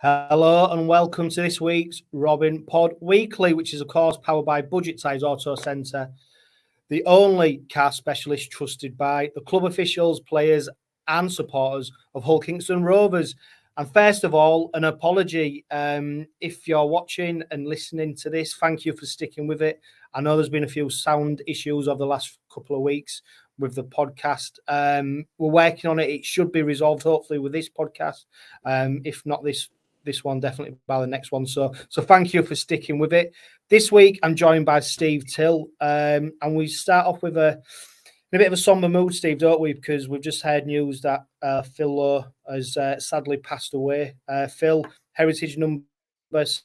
Hello and welcome to this week's Robin Pod Weekly, which is of course powered by Budget Size Auto Centre, the only car specialist trusted by the club officials, players and supporters of Hull Kingston Rovers. And first of all, an apology. If you're watching and listening to this, thank you for sticking with it. I know there's been a few sound issues over the last couple of weeks with the podcast. We're working on it. It should be resolved hopefully with this podcast. If not this one, definitely by the next one. So thank you for sticking with it. This week, I'm joined by Steve Till, and we start off with a bit of a somber mood, Steve, don't we? Because we've just heard news that Phil Lowe has sadly passed away. Phil, heritage number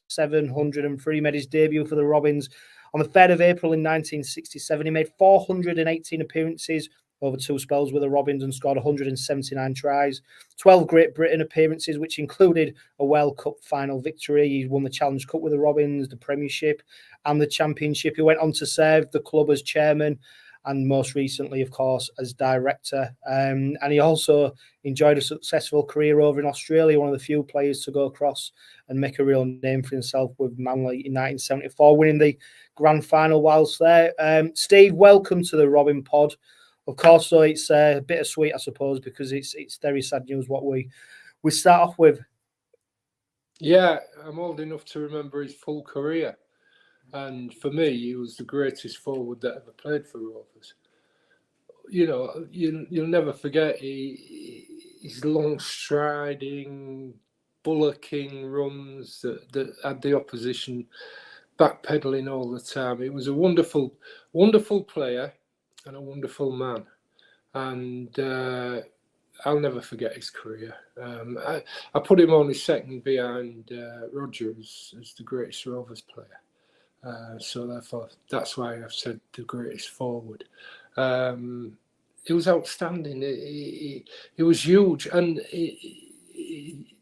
703, made his debut for the Robins on the 3rd of April in 1967. He made 418 appearances over two spells with the Robins and scored 179 tries, 12 Great Britain appearances, which included a World Cup final victory. He won the Challenge Cup with the Robins, the Premiership and the Championship. He went on to serve the club as chairman and most recently, of course, as director. And he also enjoyed a successful career over in Australia, one of the few players to go across and make a real name for himself with Manly in 1974, winning the grand final whilst there. Steve, welcome to the Robin Pod. Of course, so it's bittersweet, I suppose, because it's very sad news what we start off with. Yeah, I'm old enough to remember his full career. And for me, he was the greatest forward that ever played for Rovers. You know, you'll never forget his long striding, bullocking runs that had the opposition backpedaling all the time. He was a wonderful, wonderful player and a wonderful man. And I'll never forget his career. I put him only second behind Roger as the greatest Rovers player. So therefore, that's why I've said the greatest forward. It was outstanding. It was huge, and he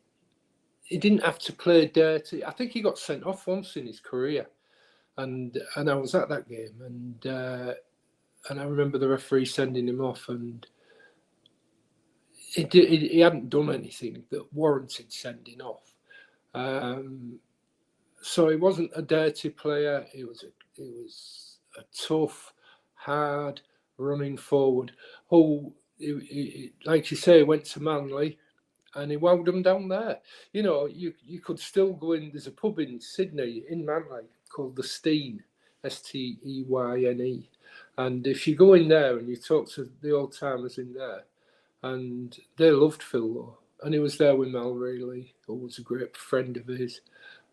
didn't have to play dirty. I think he got sent off once in his career, and I was at that game, and I remember the referee sending him off, and he hadn't done anything that warranted sending off. So he wasn't a dirty player. He was a tough, hard running forward who, like you say, went to Manly and he wowed them down there. You know, you could still go in. There's a pub in Sydney, in Manly, called the Steen, Steyne. And if you go in there and you talk to the old timers in there, and they loved Phil Lowe, and he was there with Mel Reilly, who was a great friend of his.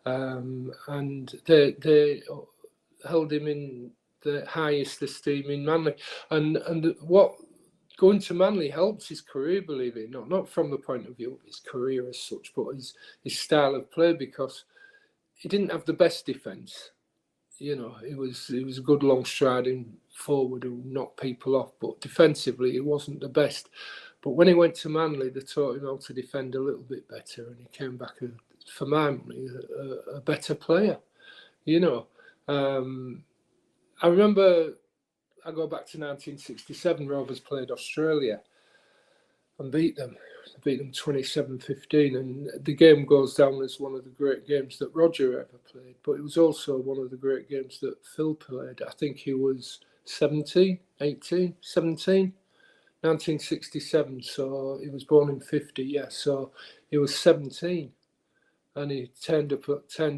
And they held him in the highest esteem in Manly, and what going to Manly helps his career, believe it or not from the point of view of his career as such, but his style of play, because he didn't have the best defence. You know, he was a good long striding forward who knocked people off, but defensively he wasn't the best. But when he went to Manly, they taught him how to defend a little bit better, and he came back for my money, a better player. You know, I remember, I go back to 1967, Rovers played Australia and beat them 27-15, and the game goes down as one of the great games that Roger ever played, but it was also one of the great games that Phil played. I think he was 17, 1967, so he was born in 50, yeah, so he was 17. And he turned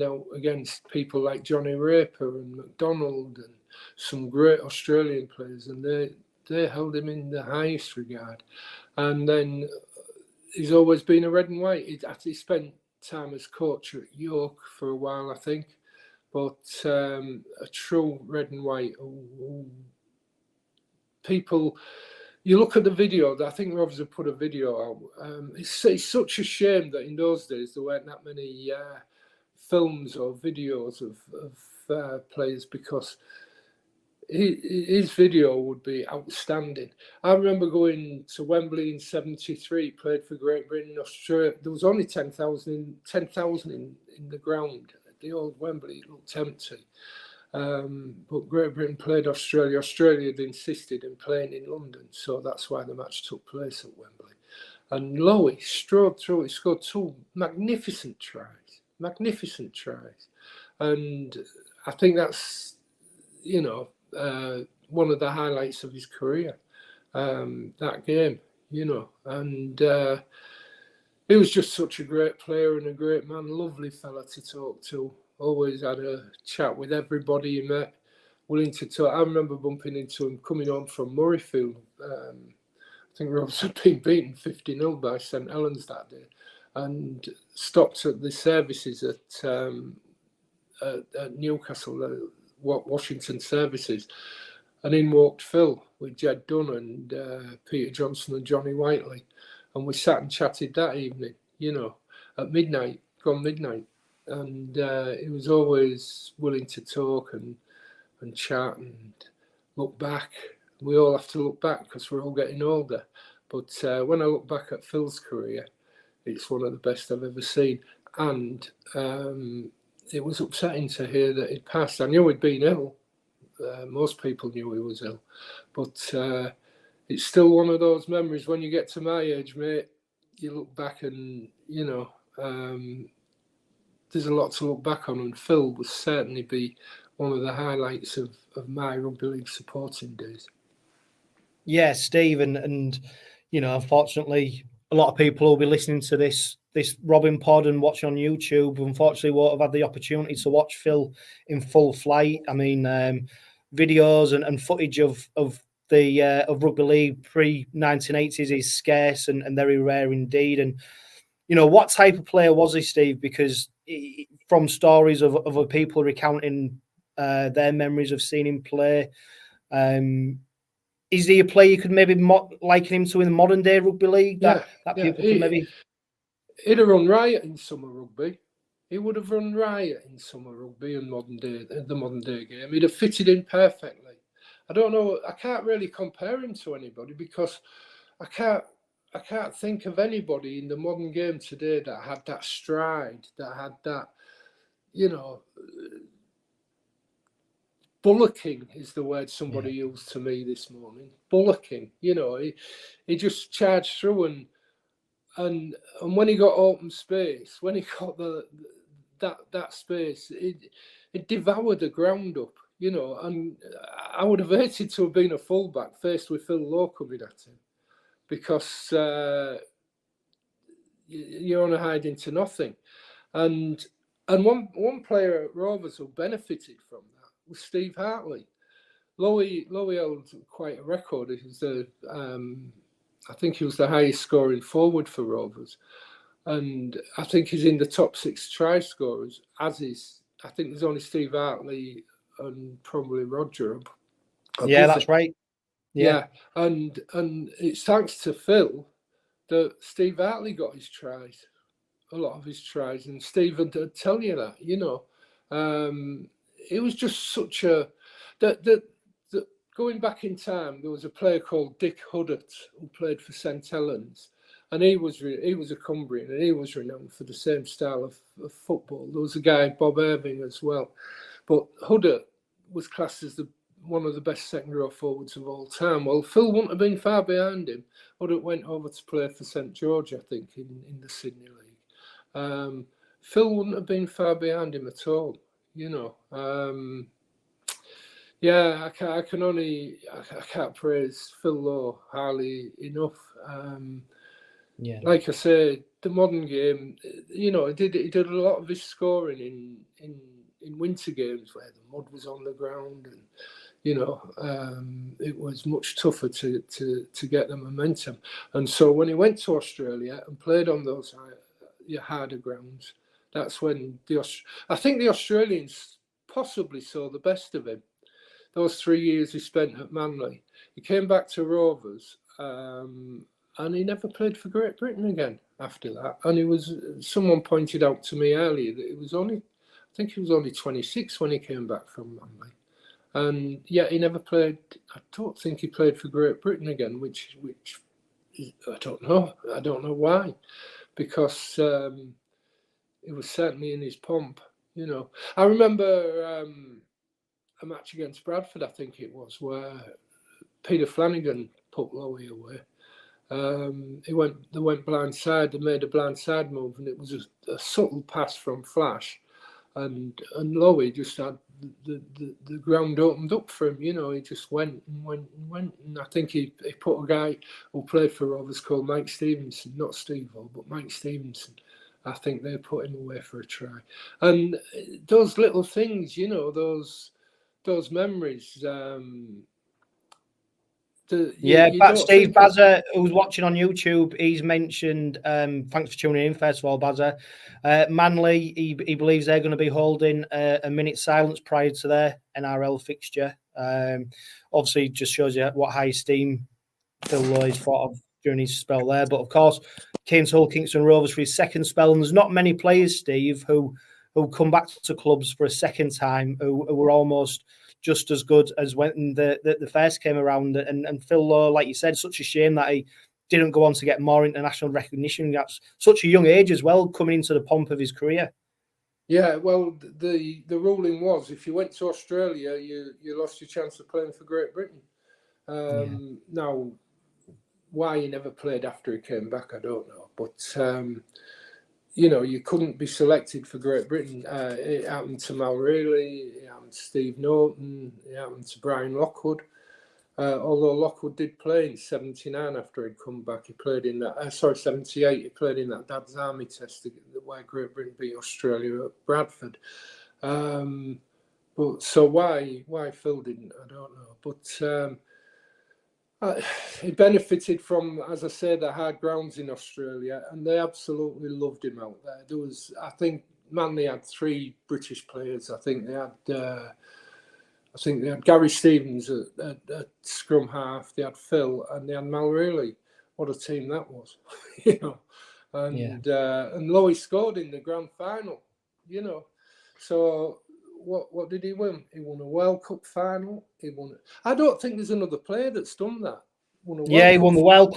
out against people like 𝗀𝗽𝗋𝗄𝗏 and McDonald and some great Australian players, and they held him in the highest regard. And then he's always been a red and white. He spent time as coach at York for a while, I think, but a true red and white. People. You look at the video, I think Rovers have put a video out. It's such a shame that in those days there weren't that many films or videos of players, because his video would be outstanding. I remember going to Wembley in '73, played for Great Britain, Australia. There was only 10,000 in the ground at the old Wembley. It looked empty. But Great Britain played Australia. Australia had insisted in playing in London, so that's why the match took place at Wembley. And Lowe strode through. He scored 2 magnificent tries. And I think that's, one of the highlights of his career, that game, and he was just such a great player and a great man, lovely fella to talk to, always had a chat with everybody he met, willing to talk. I remember bumping into him coming home from Murrayfield. I think Rovers had been beaten 50-0 by St Helens that day, and stopped at the services at Newcastle, Washington services, and in walked Phil with Jed Dunn and Peter Johnson and Johnny Whiteley, and we sat and chatted that evening, at midnight, gone midnight, and he was always willing to talk and chat and look back. We all have to look back because we're all getting older, but when I look back at Phil's career, it's one of the best I've ever seen, and it was upsetting to hear that he'd passed. I knew he'd been ill. Most people knew he was ill, but it's still one of those memories. When you get to my age, mate, you look back and, there's a lot to look back on, and Phil will certainly be one of the highlights of my rugby league supporting days. Yeah, Steve, and unfortunately, a lot of people will be listening to this Robin pod and watching on YouTube, unfortunately won't have had the opportunity to watch Phil in full flight. I mean, videos and footage of rugby league pre-1980s is scarce and very rare indeed. And what type of player was he, Steve? Because from stories of other people recounting their memories of seeing him play, is he a player you could maybe liken him to in the modern day rugby league? That people could maybe. He'd have run riot in summer rugby. He would have run riot in summer rugby and the modern day game. He'd have fitted in perfectly. I don't know. I can't really compare him to anybody because I can't think of anybody in the modern game today that had that stride, that had that, bullocking is the word somebody used to me this morning. Bullocking, he just charged through and when he got open space, when he got that space, it devoured the ground up, and I would have hated to have been a fullback faced with Phil Lowe coming at him, because you're on a hide into nothing. And one player at Rovers who benefited from that was Steve Hartley. Lowe held quite a record. He was I think he was the highest scoring forward for Rovers, and I think he's in the top 6 try scorers. As is, I think there's only Steve Hartley and probably Roger. Yeah, that's right. Yeah, and it's thanks to Phil that Steve Hartley got his tries, a lot of his tries, and Steve would tell you that, it was just such a that going back in time, there was a player called Dick Huddart who played for St Helens, and he was a Cumbrian, and he was renowned for the same style of football. There was a guy, Bob Irving, as well, but Huddart was classed as one of the best second row forwards of all time. Well, Phil wouldn't have been far behind him. Huddart went over to play for St George, I think, in the Sydney League. Phil wouldn't have been far behind him at all, I can't praise Phil Lowe highly enough. Like I say, the modern game, he did a lot of his scoring in winter games where the mud was on the ground, and it was much tougher to get the momentum. And so when he went to Australia and played on those harder grounds, that's when I think the Australians possibly saw the best of him. Those 3 years he spent at Manly, he came back to Rovers, and he never played for Great Britain again after that. And someone pointed out to me earlier that I think he was only 26 when he came back from Manly, and yet he never played. I don't think he played for Great Britain again, which I don't know. I don't know why, because it was certainly in his pomp. I remember a match against Bradford, I think it was, where Peter Flanagan put Lowe away, They went blindside. They made a blindside move, and it was a subtle pass from Flash, and Lowe just had the ground opened up for him. He just went, and I think he put a guy who played for Rovers called Mike Stevenson, not Steve Hull, but Mike Stevenson. I think they put him away for a try, and those little things, those memories. But Steve Bazza, who's watching on YouTube, he's mentioned, thanks for tuning in, first of all, Bazza. Manly, he believes they're going to be holding a minute silence prior to their NRL fixture. Obviously, just shows you what high esteem Phil Lowe thought of during his spell there. But of course, came to Hull Kingston Rovers for his second spell, and there's not many players, Steve, who come back to clubs for a second time who were almost just as good as when the first came around. And Phil Lowe, like you said, such a shame that he didn't go on to get more international recognition at such a young age as well, coming into the pomp of his career. Yeah, well, the ruling was if you went to Australia, you lost your chance of playing for Great Britain. Now, why he never played after he came back, I don't know. But you couldn't be selected for Great Britain. It happened to Mulreilly, it happened to Steve Norton, it happened to Brian Lockwood. Although Lockwood did play in 79 after he'd come back. He played in that, 78, he played in that Dad's Army test where Great Britain beat Australia at Bradford. But so why Phil didn't, I don't know. But he benefited from, as I say, the hard grounds in Australia, and they absolutely loved him out there. I think Manly had 3 British players. I think they had Gary Stevens at scrum half. They had Phil, and they had Mulreilly. What a team that was, And Lowe scored in the grand final, So what did he win? He won a World Cup final. I don't think there's another player that's done that. He won the World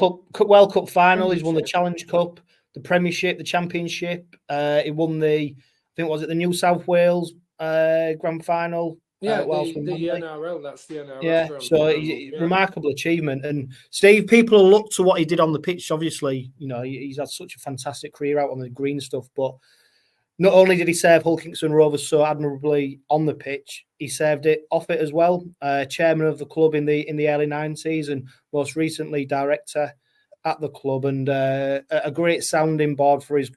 Cup final. He's won the Challenge Cup, the Premiership, the Championship. He won the New South Wales grand final. The NRL. That's the NRL. Yeah, so remarkable achievement. And Steve, people look to what he did on the pitch. Obviously, he's had such a fantastic career out on the green stuff, but not only did he serve Hull Kingston Rovers so admirably on the pitch, he served it off it as well. Chairman of the club in the early 90s, and most recently director at the club, and a great sounding board for his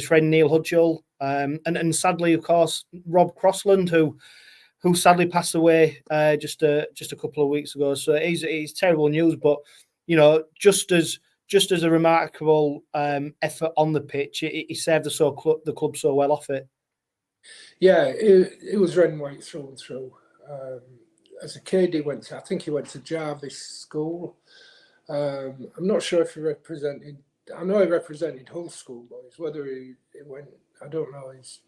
friend Neil Hudgell, and sadly, of course, Rob Crossland, who sadly passed away just a couple of weeks ago. So he's terrible news, but just as a remarkable effort on the pitch, he served the club so well off it. Yeah, it was red and white through and through. As a kid, he went to 𝗪𝗲 School. I'm not sure if he represented. I know he represented Hull schoolboys. Whether he went, I don't know his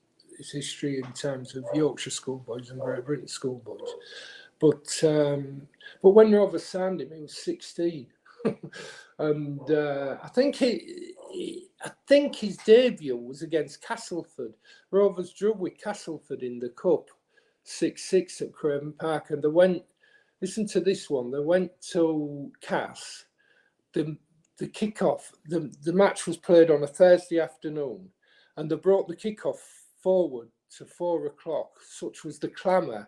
history in terms of Yorkshire schoolboys and Great Britain schoolboys. But when Rovers signed him, he was 16. And I think his debut was against Castleford. Rovers drew with Castleford in the cup, 6-6 at Craven Park, and they went. Listen to this one. They went to Cass. The kickoff. The match was played on a Thursday afternoon, and they brought the kickoff forward to 4 o'clock. Such was the clamour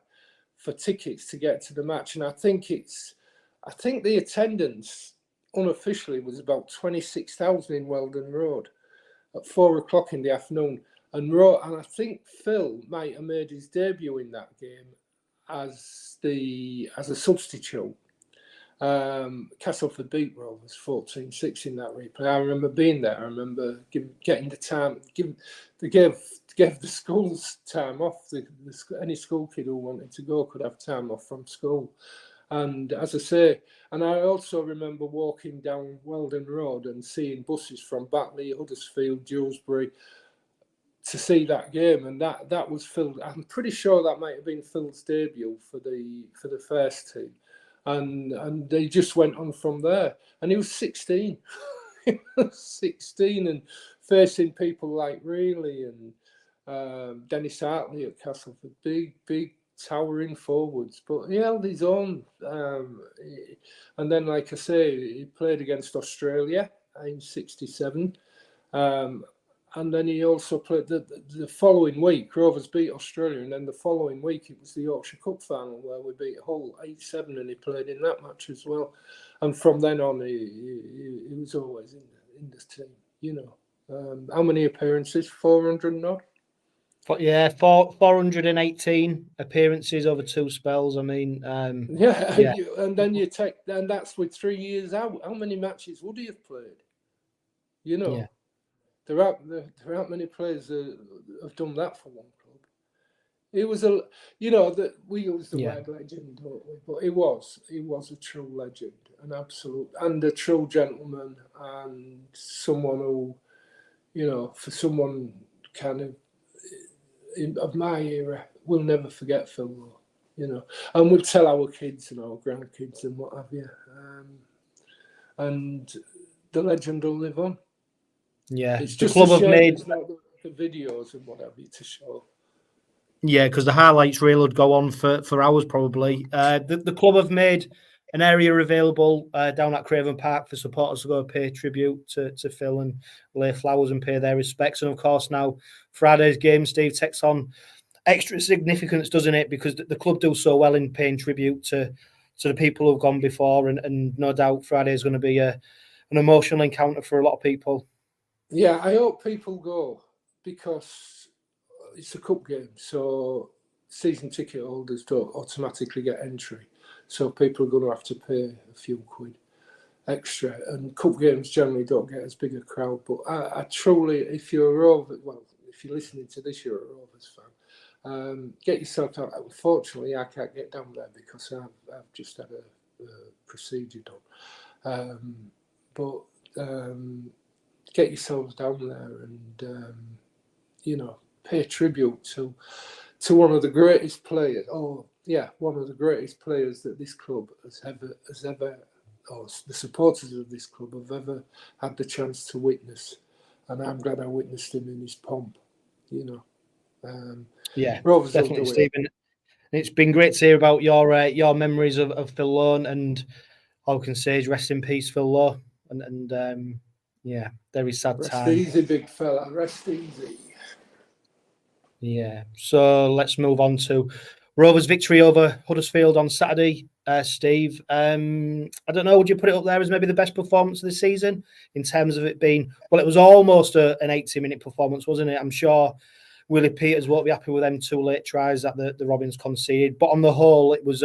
for tickets to get to the match, and I think the attendance unofficially was about 26,000 in Weldon Road at 4 o'clock in the afternoon. And I think Phil might have made his debut in that game as a substitute. Castleford beat Rovers 14-6 in that replay. I remember being there. I remember getting the time. They gave the schools time off. Any school kid who wanted to go could have time off from school. And as I say, and I also remember walking down Weldon Road and seeing buses from Batley, Huddersfield, Dewsbury to see that game, and that was Phil. I'm pretty sure that might have been Phil's debut for the first team, and they just went on from there. And he was 16, he was 16, and facing people like Reilly and Dennis Hartley at Castleford, big towering forwards, but he held his own. And then, like I say, he played against Australia in '67. And then he also played the following week. Rovers beat Australia, and then the following week it was the Yorkshire Cup final where we beat Hull 8-7, and he played in that match as well. And from then on, he was always in the team. You know, how many appearances? 400 and odd. Yeah, 418 appearances over 2 spells. I mean, yeah. And then you take, and that's with 3 years out. How many matches would he have played? You know. Yeah. There aren't many players that have done that for one club. It was that we use the word legend, don't we? But he was a true legend, an absolute, and a true gentleman, and someone who, you know, for someone kind of my era, we'll never forget Phil Lowe, you know, and we'll tell our kids and our grandkids and what have you, and the legend will live on. Yeah, it's just the club a shame have made it's not the videos and what have you to show. Yeah, because the highlights reel would go on for hours probably. The club have made an area available down at Craven Park for supporters to go pay tribute to Phil and lay flowers and pay their respects. And of course, now Friday's game, Steve, takes on extra significance, doesn't it? Because the club do so well in paying tribute to the people who've gone before, and no doubt Friday is going to be an emotional encounter for a lot of people. Yeah, I hope people go, because it's a cup game, so season ticket holders don't automatically get entry. So people are going to have to pay a few quid extra, and cup games generally don't get as big a crowd. But I truly, if you're a Rovers, well, if you're listening to this, you're a Rovers fan, get yourself out. Unfortunately, I can't get down there because I've just had a procedure done. But get yourselves down there and, you know, pay tribute to one of the greatest players. One of the greatest players that this club has ever, or the supporters of this club have ever had the chance to witness. And I'm glad I witnessed him in his pomp, you know. Rovers definitely, Stephen. It's been great to hear about your memories of Phil Lowe, and all I can say is rest in peace, Phil Lowe. And very sad time. Rest easy, big fella. Rest easy. Yeah. So let's move on to Rovers' victory over Huddersfield on Saturday. Steve, I don't know, would you put it up there as maybe the best performance of the season in terms of it being, well, it was almost an 80-minute performance, wasn't it? I'm sure Willie Peters won't be happy with them 2 late tries that the Robins conceded. But on the whole, it was,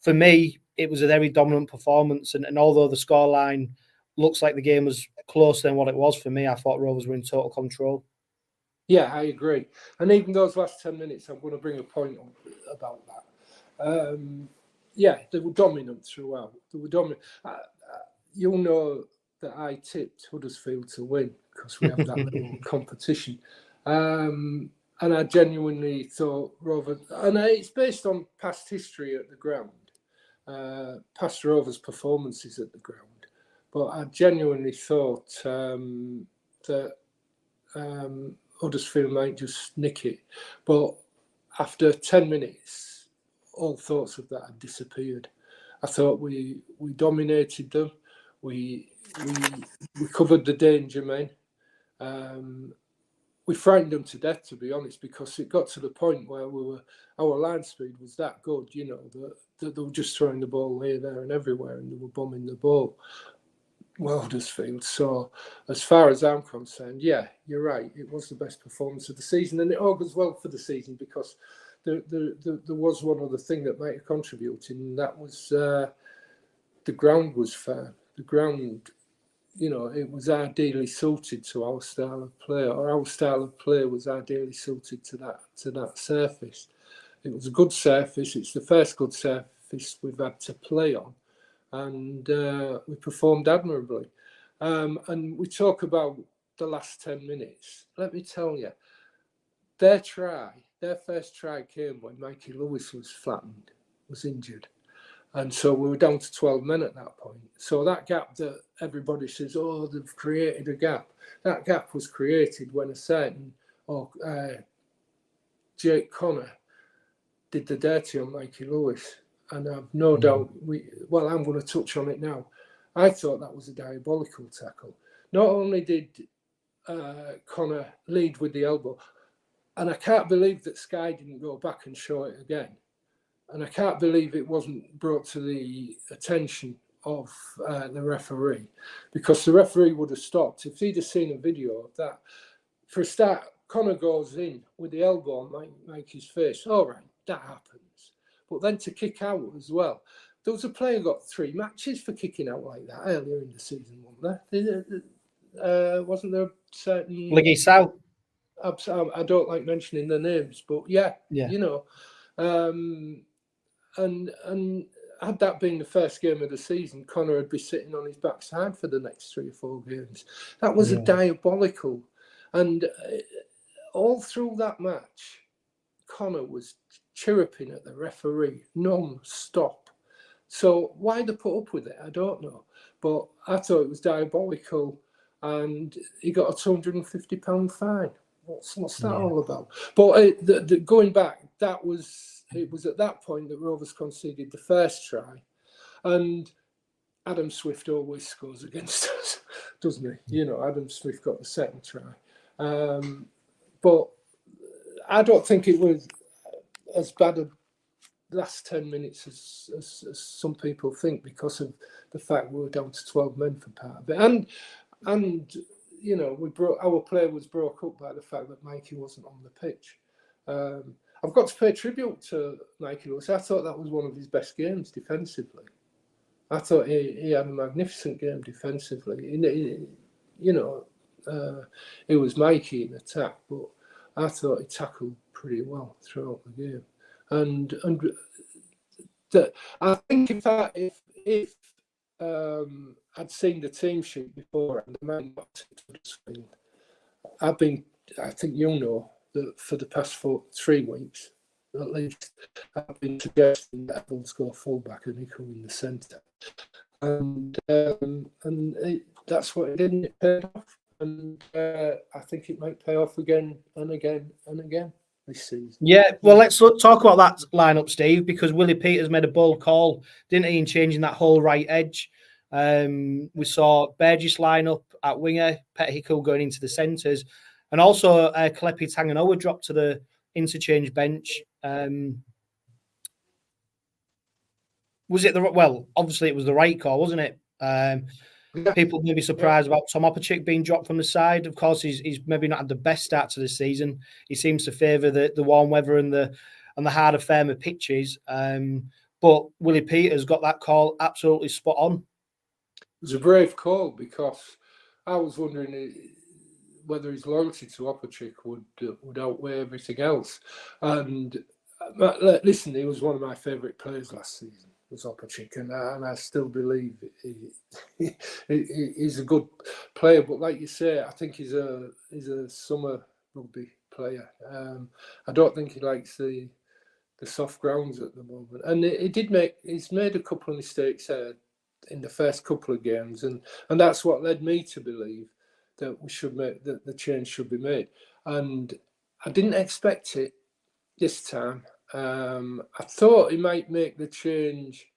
for me, it was a very dominant performance. And although the scoreline looks like the game was closer than what it was, for me, I thought Rovers were in total control. Yeah, I agree. And even those last 10 minutes, I'm going to bring a point on about that. They were dominant throughout. They were dominant. You'll know that I tipped Huddersfield to win because we have that little competition. And I genuinely thought Rovers, and it's based on past history at the ground, past Rovers' performances at the ground. But I genuinely thought that Huddersfield might just nick it. But after 10 minutes, all thoughts of that had disappeared. I thought we dominated them. We covered the danger men. We frightened them to death, to be honest, because it got to the point where our line speed was that good, you know, that they were just throwing the ball here, there, and everywhere, and they were bombing the ball. Well, Huddersfield. So, as far as I'm concerned, yeah, you're right. It was the best performance of the season, and it augurs well for the season because there was one other thing that might have contributed, and that was the ground was fair. The ground, you know, it was ideally suited to our style of play, or our style of play was ideally suited to that surface. It was a good surface. It's the first good surface we've had to play on. And we performed admirably. And we talk about the last 10 minutes. Let me tell you, their first try came when Mikey Lewis was flattened, was injured. And so we were down to 12 men at that point. So that gap that everybody says, oh, they've created a gap. That gap was created when a certain Jake Connor did the dirty on Mikey Lewis, and I've no doubt I'm going to touch on it now. I thought that was a diabolical tackle. Not only did Connor lead with the elbow, and I can't believe that Sky didn't go back and show it again, and I can't believe it wasn't brought to the attention of the referee, because the referee would have stopped if he'd have seen a video of that. For a start, Connor goes in with the elbow on Mikey's face. All right, that happens. But then to kick out as well. There was a player got 3 matches for kicking out like that earlier in the season, wasn't there? Wasn't there a certain... 𝗬𝗂𝗍𝗲. I don't like mentioning the names, but yeah. You know. And had that been the first game of the season, Connor would be sitting on his backside for the next 3 or 4 games. That was a diabolical. And all through that match, Connor was chirruping at the referee non-stop. So why they put up with it, I don't know. But I thought it was diabolical, and he got a £250 fine. What's that all about? But going back, it was at that point that Rovers conceded the first try, and Adam Swift always scores against us, doesn't he? You know, Adam Swift got the second try. But I don't think it was as bad a last 10 minutes as some people think, because of the fact we were down to 12 men for part of it. And you know, our play was broke up by the fact that Mikey wasn't on the pitch. I've got to pay tribute to Mikey Lewis. I thought that was one of his best games defensively. I thought he had a magnificent game defensively. You know, it was Mikey in attack, but I thought he tackled pretty well throughout the game. And I think if I'd seen the team sheet before and the man got to Huddersfield, I think you'll know that for the past 3 weeks, at least, I've been suggesting that Evans go fullback and Nicol in the centre. And that's what it did, and it paid off. And I think it might pay off again and again and again this season. Yeah, well, let's talk about that lineup, Steve, because Willie Peters made a bold call, didn't he, in changing that whole right edge. We saw Burgess line up at winger, 𝗬𝗂𝗀𝗏 going into the centres, and also 𝗀𝗡𝗂𝗏𝗏 dropped to the interchange bench. Was it obviously it was the right call, wasn't it? People may be surprised about Tom 𝗻𝗂𝗏 being dropped from the side. Of course, he's maybe not had the best start to the season. He seems to favour the warm weather and the harder, firmer pitches. But Willie Peters got that call absolutely spot on. It was a brave call, because I was wondering whether his loyalty to 𝗻𝗂𝗏 would outweigh everything else. And listen, he was one of my favourite players last season, was 𝗻𝗂𝗏, and I still believe he's a good player. But like you say, I think he's a summer rugby player. I don't think he likes the soft grounds at the moment. And he's made a couple of mistakes in the first couple of games, and that's what led me to believe that that the change should be made. And I didn't expect it this time. I thought he might make the change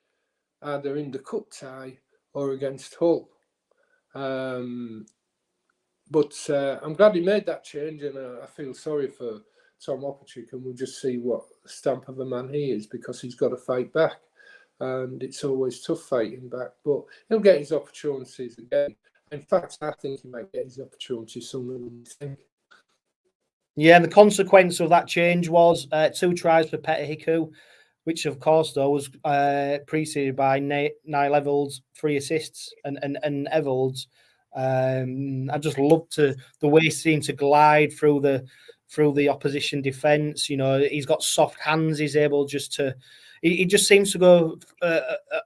either in the cup tie or against Hull. But I'm glad he made that change, and I feel sorry for Tom 𝗻𝗂𝗏, and we'll just see what stamp of a man he is, because he's got to fight back. And it's always tough fighting back, but he'll get his opportunities again. In fact, I think he might get his opportunity sooner than you think. Yeah, and the consequence of that change was 2 tries for 𝗀𝗂𝗏𝗏, which of course though was preceded by 𝗦𝗢𝗍𝗆𝗆𝗏𝗏's 3 assists and 𝗦𝗢𝗍𝗆𝗏𝗏's. I just loved the way he seemed to glide through the opposition defence. You know, he's got soft hands. He's able just to. He just seems to go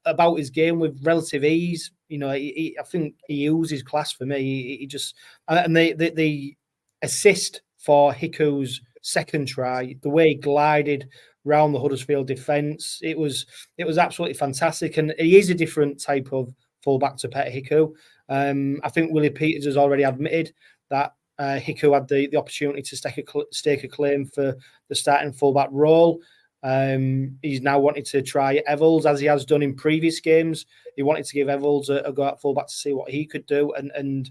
about his game with relative ease. You know, I think he oozes class for me. He just, and the assist for Hiku's second try, the way he glided round the Huddersfield defence, it was absolutely fantastic. And he is a different type of fullback to 𝗀𝗂𝗏𝗏. I think Willie Peters has already admitted that ภิku had the opportunity to stake a claim for the starting fullback role. He's now wanted to try 𝗬𝘆𝗲, as he has done in previous games. He wanted to give 𝗬𝘆𝗲 a go at fullback to see what he could do. And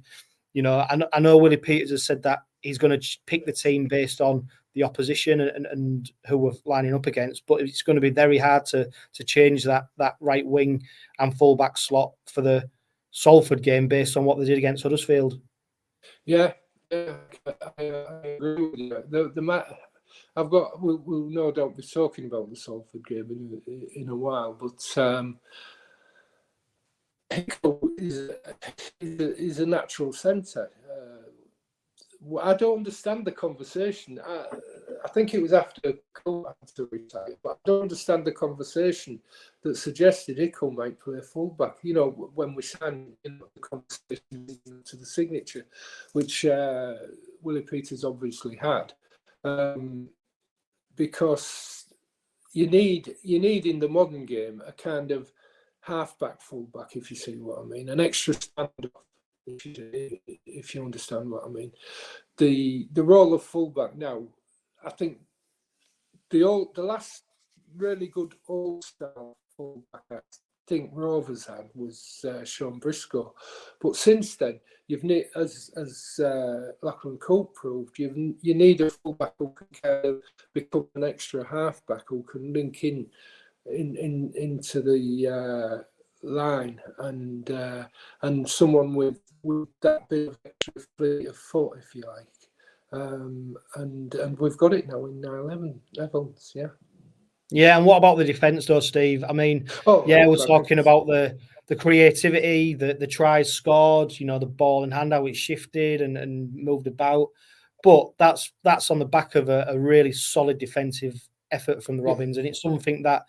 you know, I know Willie Peters has said that he's going to pick the team based on the opposition and who we're lining up against, but it's going to be very hard to change that right wing and fullback slot for the Salford game based on what they did against Huddersfield. Yeah, I agree with you. We'll no doubt be talking about the Salford game in a while, but 𝗂𝗂𝗧 is a natural centre. I don't understand the conversation. I think it was after 𝗂𝗂𝗡 had to retire, but I don't understand the conversation that suggested 𝗂𝗂𝗡 might play fullback. You know, when we signed the conversation to the signature, which Willie Peters obviously had, because you need in the modern game a kind of half-back fullback, if you see what I mean, an extra standoff, if you understand what I mean. The role of fullback now, I think the last really good old-style fullback I think Rovers had was Sean Briscoe, but since then you've need, as Lachlan Cope proved, you need a fullback who can kind of become an extra halfback who can link into the line and someone with that bit of extra fleet of foot, if you like, and we've got it now in 𝗦𝗢𝗋𝗋, yeah. Yeah, and what about the defence though, Steve? I mean, we're talking about the creativity, the tries scored, you know, the ball in hand, how it shifted and moved about. But that's on the back of a really solid defensive effort from the Robins, and it's something that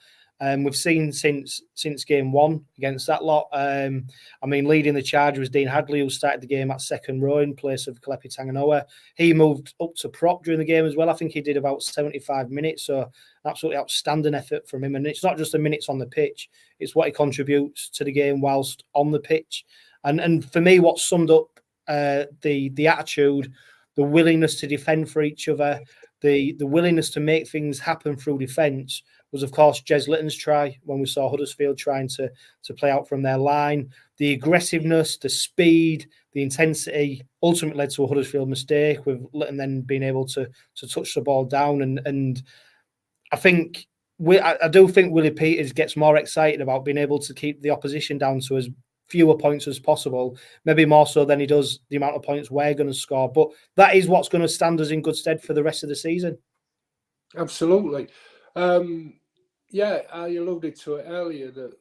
we've seen since game one against that lot. I mean, leading the charge was Dean Hadley, who started the game at second row in place of 𝗂𝗂𝗡𝗂𝗧. He moved up to prop during the game as well. I think he did about 75 minutes, so absolutely outstanding effort from him. And it's not just the minutes on the pitch, it's what he contributes to the game whilst on the pitch. And for me, what summed up the attitude, the willingness to defend for each other, the willingness to make things happen through defence was, of course, Jez Litton's try when we saw Huddersfield trying to play out from their line. The aggressiveness, the speed, the intensity ultimately led to a Huddersfield mistake, with Litton then being able to touch the ball down. And I think I do think Willie Peters gets more excited about being able to keep the opposition down to as fewer points as possible, maybe more so than he does the amount of points we're going to score. But that is what's going to stand us in good stead for the rest of the season. Absolutely. Yeah, I alluded to it earlier that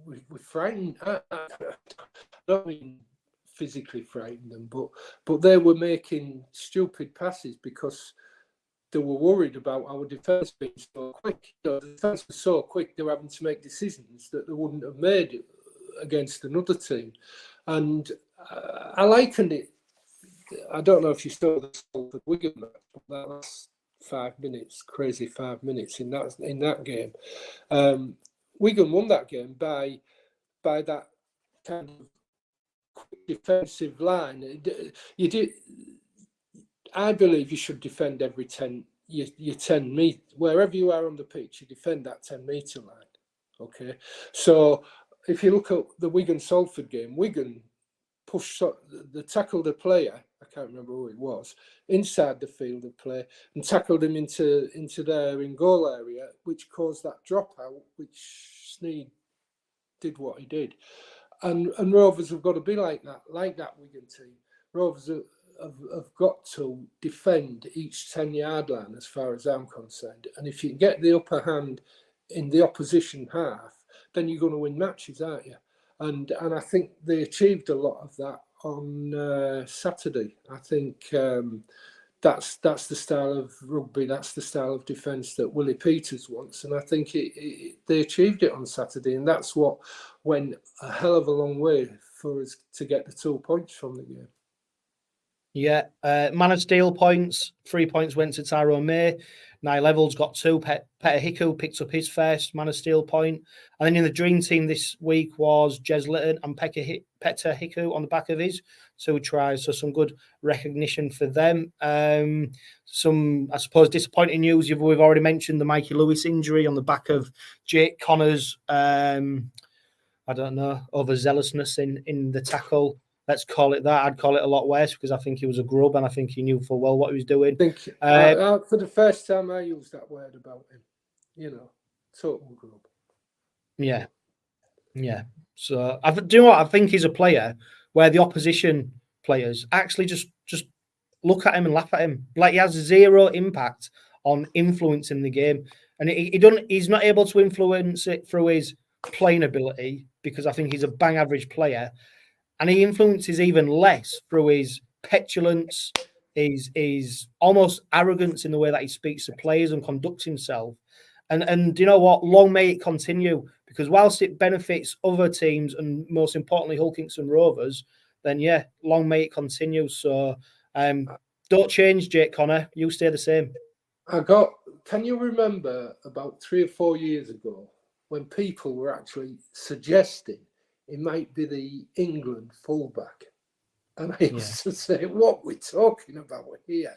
we frightened. I don't mean physically frightened them, but they were making stupid passes because they were worried about our defence being so quick. You know, the defence was so quick, they were having to make decisions that they wouldn't have made against another team. And I likened it. I don't know if you saw the Salford Wigan match, but that last 5 minutes, crazy 5 minutes in that game. Wigan won that game by that kind of quick defensive line. I believe you should defend every 10 meters. Wherever you are on the pitch, you defend that 10-meter line. Okay, so if you look at the Wigan-Salford game, Wigan pushed, they tackled a player, I can't remember who it was, inside the field of play and tackled him into their in-goal area, which caused that dropout, which Sneyd did what he did. And Rovers have got to be like that Wigan team. Rovers have got to defend each 10-yard line as far as I'm concerned. And if you can get the upper hand in the opposition half, then you're going to win matches, aren't you? And I think they achieved a lot of that on Saturday. I think that's the style of rugby, that's the style of defence that Willie Peters wants, and I think they achieved it on Saturday, and that's what went a hell of a long way for us to get the 2 points from the game. Yeah, Man of Steel points. 3 points went to Tyrone May. 𝗫𝗏𝗡𝗋's got 2. 𝗬𝗂𝗡𝗏 picked up his first Man of Steel point. And then in the dream team this week was Jez Litton and 𝗬𝗂𝗡𝗏 on the back of his 2 tries. So some good recognition for them. Some, I suppose, disappointing news. We've already mentioned the Mikey Lewis injury on the back of Jake Connor's, I don't know, overzealousness in the tackle. Let's call it that. I'd call it a lot worse because I think he was a grub and I think he knew full well what he was doing. I think for the first time I used that word about him, total grub. Yeah. So do you know what? I think he's a player where the opposition players actually just look at him and laugh at him. Like, he has 0 impact on influencing the game, and he's not able to influence it through his playing ability because I think he's a bang average player. And he influences even less through his petulance, his almost arrogance in the way that he speaks to players and conducts himself. And you know what? Long may it continue, because whilst it benefits other teams and most importantly Hull Kingston Rovers, then yeah, long may it continue. So don't change, Jake Connor. You stay the same. Can you remember about 3 or 4 years ago when people were actually suggesting he might be the England fullback? And I used to say, what we're talking about here.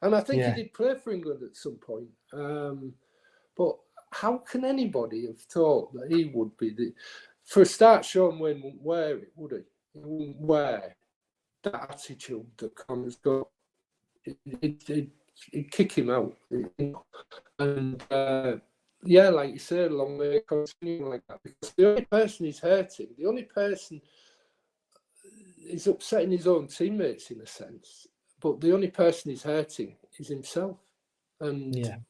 And I think he did play for England at some point. But how can anybody have thought that he would be for a start, Sean Wayne wouldn't wear it, would he? He wouldn't wear that attitude that Connor's got. It'd kick him out. And like you said, long may it continue like that, because the only person he's hurting, the only person is upsetting his own teammates in a sense, but the only person he's hurting is himself. And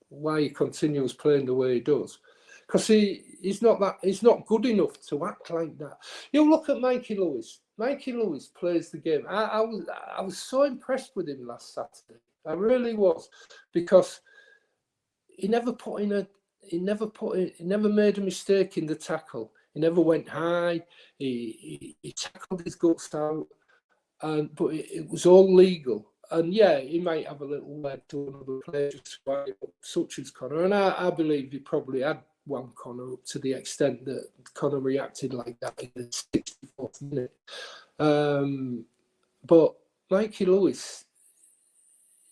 why he continues playing the way he does, because he's not good enough to act like that. You look at Mikey Lewis. Mikey Lewis plays the game. I was so impressed with him last Saturday. I really was, because he never made a mistake in the tackle. He never went high. He tackled his guts out, but it was all legal. And he might have a little leg to another player just such as Connor. And I believe he probably had one Connor up to the extent that Connor reacted like that in the 64th minute. But Mikey Lewis,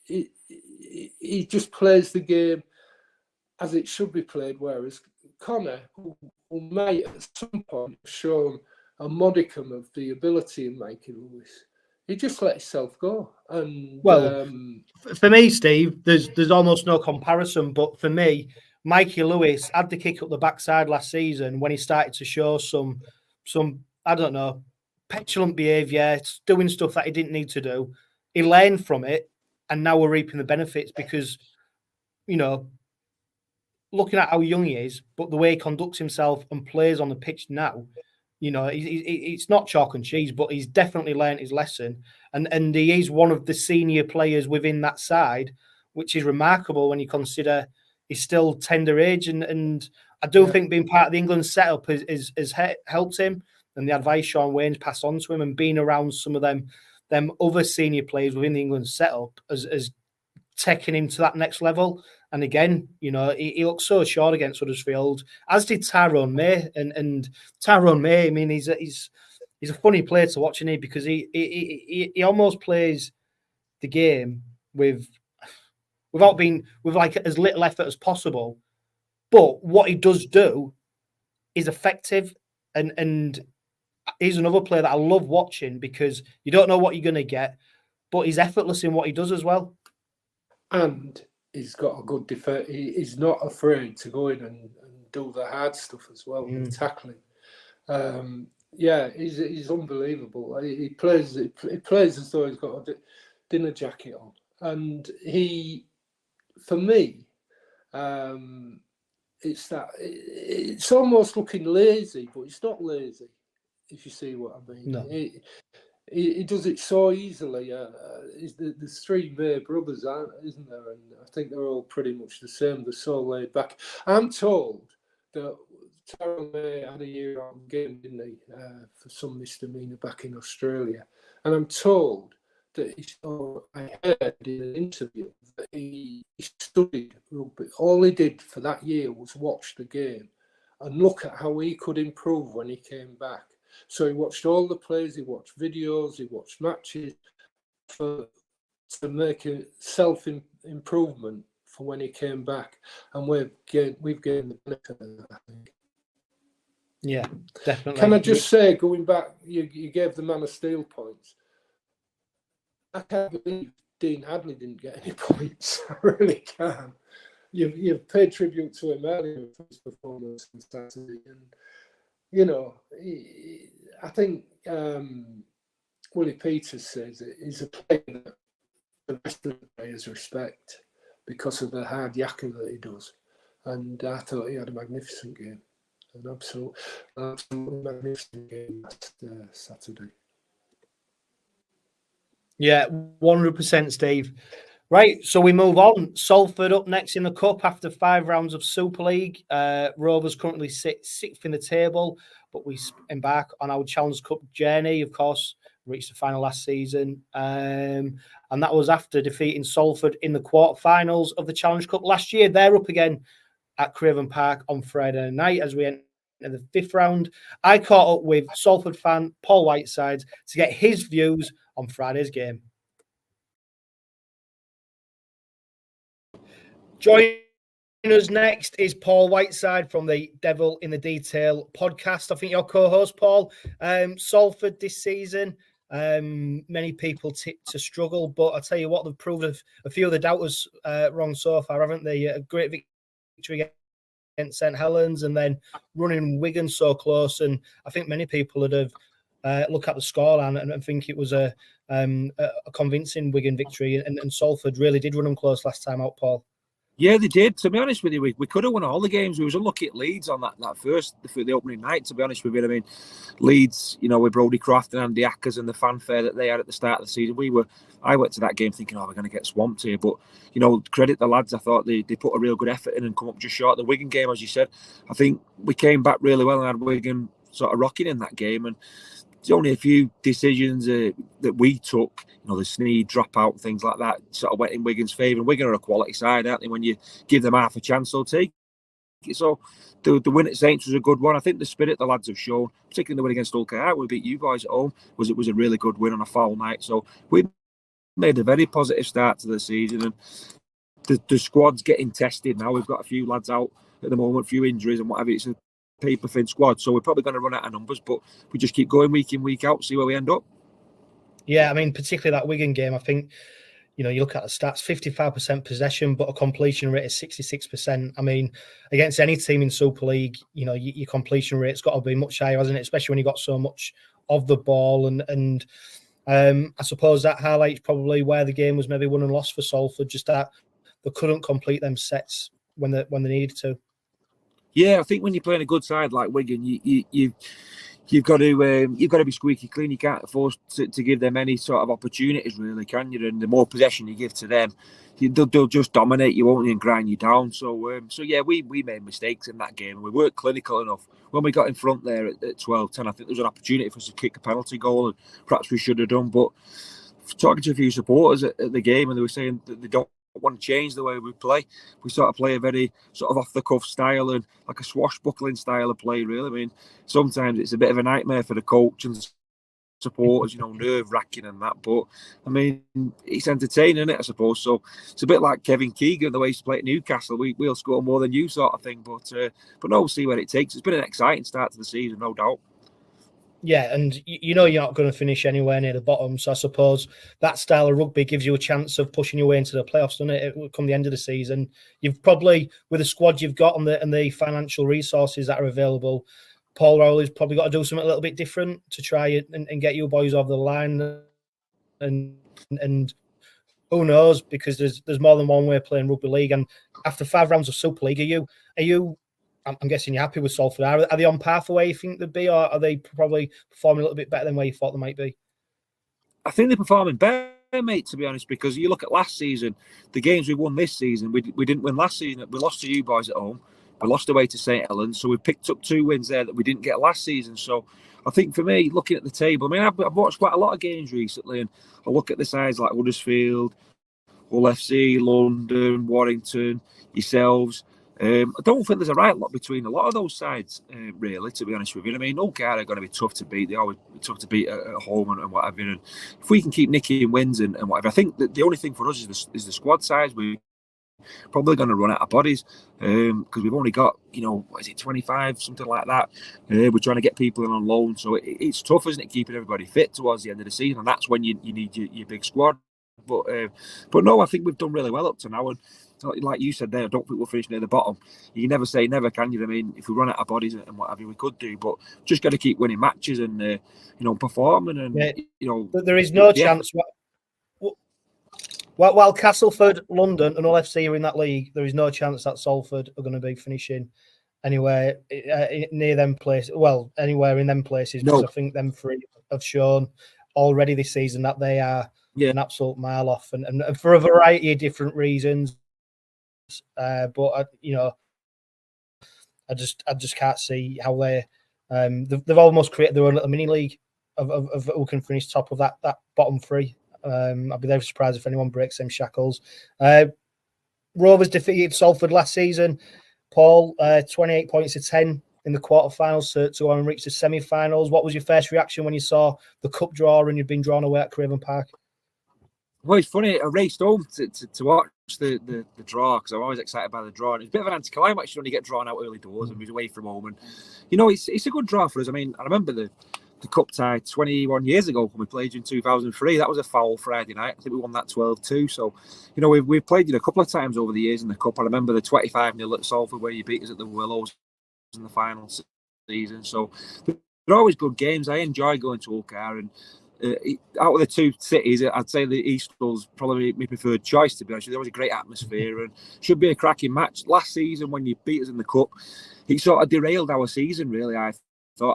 he just plays the game as it should be played, whereas Connor, who might at some point have shown a modicum of the ability in Mikey Lewis, he just let himself go. And for me, Steve, there's almost no comparison. But for me, Mikey Lewis had the kick up the backside last season when he started to show some I don't know, petulant behaviour, doing stuff that he didn't need to do. He learned from it, and now we're reaping the benefits because, looking at how young he is, but the way he conducts himself and plays on the pitch now, it's not chalk and cheese, but he's definitely learned his lesson. And he is one of the senior players within that side, which is remarkable when you consider he's still tender age. And I do think being part of the England setup has helped him, and the advice Shaun Wayne's passed on to him, and being around some of them other senior players within the England setup has taken him to that next level. And again, he looked so assured against Huddersfield, as did Tyrone May. And Tyrone May, I mean, he's a funny player to watch, isn't he? Because he almost plays the game with like as little effort as possible. But what he does do is effective. And he's another player that I love watching, because you don't know what you're going to get, but he's effortless in what he does as well. And he's got a good defense. He's not afraid to go in and do the hard stuff as well, with tackling. He's unbelievable. He plays as though he's got a dinner jacket on. And for me, it's almost looking lazy, but it's not lazy, if you see what I mean. No. He does it so easily. There's 3 May brothers, isn't there? And I think they're all pretty much the same. They're so laid back. I'm told that Tyrone May had a year-long game, didn't he, for some misdemeanour back in Australia. And I'm told that I heard in an interview that he studied rugby. All he did for that year was watch the game and look at how he could improve when he came back. So he watched all the plays, he watched videos, he watched matches to make a self-improvement for when he came back. And we've gained the benefit of that, I think. Yeah, definitely. Can I just say, going back, you gave the man of steel points. I can't believe Dean Hadley didn't get any points. I really can't. You've paid tribute to him earlier for his performance on Saturday, and you know, I think 𝗬𝗂𝗱𝗏𝗏 says it. He's a player that the rest of the players respect because of the hard yakking that he does, and I thought he had a magnificent game, an absolutely magnificent game last Saturday. Yeah, 100%, Steve. Right, so we move on. Salford up next in the Cup after 5 rounds of Super League. Rovers currently sit 6th in the table, but we embark on our Challenge Cup journey, of course, reached the final last season. And that was after defeating Salford in the quarterfinals of the Challenge Cup last year. They're up again at Craven Park on Friday night as we enter the 5th round. I caught up with Salford fan Paul Whiteside to get his views on Friday's game. Joining us next is Paul Whiteside from the Devil in the Detail podcast. I think your co-host, Paul. Salford this season, many people tipped to struggle, but I tell you what, they've proved a few of the doubters wrong so far, haven't they? A great victory against St Helens and then running Wigan so close. And I think many people would have look at the scoreline and think it was a convincing Wigan victory. And Salford really did run them close last time out, Paul. Yeah, they did. To be honest with you, we could have won all the games. We was unlucky at Leeds on that the opening night, to be honest with you. I mean, Leeds, you know, with Brodie Croft and Andy Ackers and the fanfare that they had at the start of the season, I went to that game thinking, we're going to get swamped here. But, you know, credit the lads. I thought they put a real good effort in and come up just short. The Wigan game, as you said, I think we came back really well and had Wigan sort of rocking in that game. And there's only a few decisions that we took, you know, the Sneed dropout, things like that, sort of went in Wigan's favour. And Wigan are a quality side, aren't they? When you give them half a chance, they'll take it. So the win at Saints was a good one. I think the spirit the lads have shown, particularly the win against 𝗀𝗂𝗧𝗏, we beat you guys at home, was a really good win on a foul night. So we made a very positive start to the season. And the squad's getting tested now. We've got a few lads out at the moment, a few injuries and whatever. It's a paper-thin squad, so we're probably going to run out of numbers, but we just keep going week in, week out, see where we end up. Yeah, I mean, particularly that Wigan game, I think, you know, you look at the stats, 55% possession, but a completion rate of 66%. I mean, against any team in Super League, you know, your completion rate's got to be much higher, hasn't it? Especially when you got so much of the ball. And I suppose that highlights probably where the game was maybe won and lost for Salford, just that they couldn't complete them sets when they needed to. Yeah, I think when you're playing a good side like Wigan, you've got to be squeaky clean. You can't afford to give them any sort of opportunities, really, can you? And the more possession you give to them, they'll just dominate you, won't they, and grind you down. So yeah, we made mistakes in that game. We weren't clinical enough. When we got in front there at 12-10, I think there was an opportunity for us to kick a penalty goal, and perhaps we should have done. But talking to a few supporters at the game, and they were saying that they don't want to change the way we play. We sort of play a very sort of off-the-cuff style and like a swashbuckling style of play, really. I mean, sometimes it's a bit of a nightmare for the coach and supporters, you know, nerve-wracking and that. But, I mean, it's entertaining, isn't it, I suppose? So it's a bit like Kevin Keegan, the way he's played at Newcastle. We'll score more than you sort of thing. But no, we'll see where it takes. It's been an exciting start to the season, no doubt. Yeah, and you know you're not going to finish anywhere near the bottom. So I suppose that style of rugby gives you a chance of pushing your way into the playoffs, doesn't it? It will come the end of the season. You've probably, with the squad you've got and the financial resources that are available, Paul Rowley's probably got to do something a little bit different to try and get you boys over the line. And who knows? Because there's more than one way of playing rugby league. And after 5 rounds of Super League, are you? I'm guessing you're happy with Salford. Are they on par for where you think they'd be, or are they probably performing a little bit better than where you thought they might be? I think they're performing better, mate, to be honest, because you look at last season, the games we won this season, we didn't win last season. We lost to you boys at home. We lost away to St Helens, so we picked up 2 wins there that we didn't get last season. So I think for me, looking at the table, I mean, I've watched quite a lot of games recently, and I look at the sides like Huddersfield, Hull FC, London, Warrington, yourselves. I don't think there's a right lot between a lot of those sides, really, to be honest with you. I mean, 𝗀𝗂𝗃 are going to be tough to beat. They always tough to beat at home and whatever. And if we can keep nicking wins and whatever, I think that the only thing for us is the squad size. We're probably going to run out of bodies because we've only got, what is it, 25, something like that. We're trying to get people in on loan. So it's tough, isn't it, keeping everybody fit towards the end of the season. And that's when you need your big squad. But no, I think we've done really well up to now. And like you said there, I don't think we'll finish near the bottom. You can never say never, can you? I mean, if we run out of bodies and whatever, we could do, but just got to keep winning matches and performing. And but there is no chance. While Castleford, London, and Hull FC are in that league, there is no chance that Salford are going to be finishing anywhere near them places. Well, anywhere in them places, because I think them three have shown already this season that they are an absolute mile off, and for a variety of different reasons. But I just can't see how they've almost created their own little mini league of who can finish top of that bottom three. I'd be very surprised if anyone breaks them shackles. Rovers defeated Salford last season. Paul, 28 points to 10 in the quarterfinals to go and reach the semi-finals. What was your first reaction when you saw the cup draw and you'd been drawn away at Craven Park? Well, it's funny. I raced home to watch the draw because I'm always excited by the draw. And it's a bit of an anticlimax when you get drawn out early doors and move away from home. And it's a good draw for us. I mean, I remember the cup tie 21 years ago when we played in 2003. That was a foul Friday night. I think we won that 12-2. So, we've played a couple of times over the years in the cup. I remember the 25-0 at Salford where you beat us at the Willows in the final season. So they're always good games. I enjoy going to 𝗀𝗂𝗃, and out of the two cities, I'd say the Eastall's probably my preferred choice, to be honest. There was a great atmosphere and should be a cracking match. Last season, when you beat us in the cup, it sort of derailed our season, really. I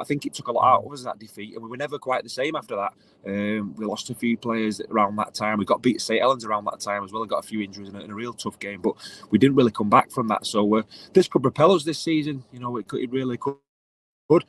think it took a lot out of us, that defeat, and we were never quite the same after that. We lost a few players around that time. We got beat at St Helens around that time as well. We got a few injuries in a real tough game, but we didn't really come back from that. So this could propel us this season. It really could. Good.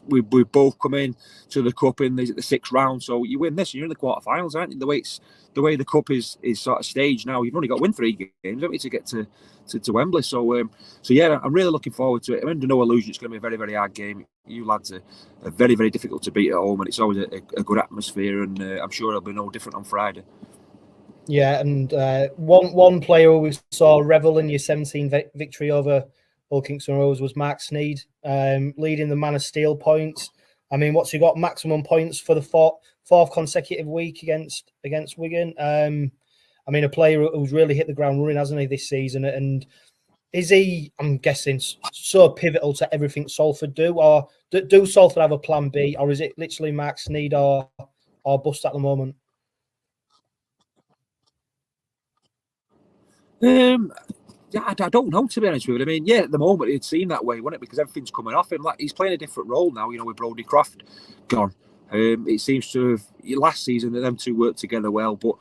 We both come in to the cup in the sixth round, so you win this, and you're in the quarterfinals, aren't you? The way the cup is sort of staged now, you've only got to win 3 games, haven't you, to get to Wembley. So yeah, I'm really looking forward to it. I'm under no illusion it's going to be a very, very hard game. You lads are very, very difficult to beat at home, and it's always a good atmosphere, and I'm sure it'll be no different on Friday. Yeah, and one player who we saw revel in your 17 victory over Hull Kingston Rovers was Mark Sneyd, leading the Man of Steel points. I mean, what's he got? Maximum points for the fourth consecutive week against Wigan. I mean, a player who's really hit the ground running, hasn't he, this season? And is he, I'm guessing, so pivotal to everything Salford do? Or do Salford have a plan B? Or is it literally Mark Sneyd or bust at the moment? Yeah, I don't know, to be honest with you. I mean, yeah, at the moment it seemed that way, wasn't it? Because everything's coming off him. Like, he's playing a different role now, with 𝗏𝗏𝗏 gone. It seems to have, last season, them two worked together well, but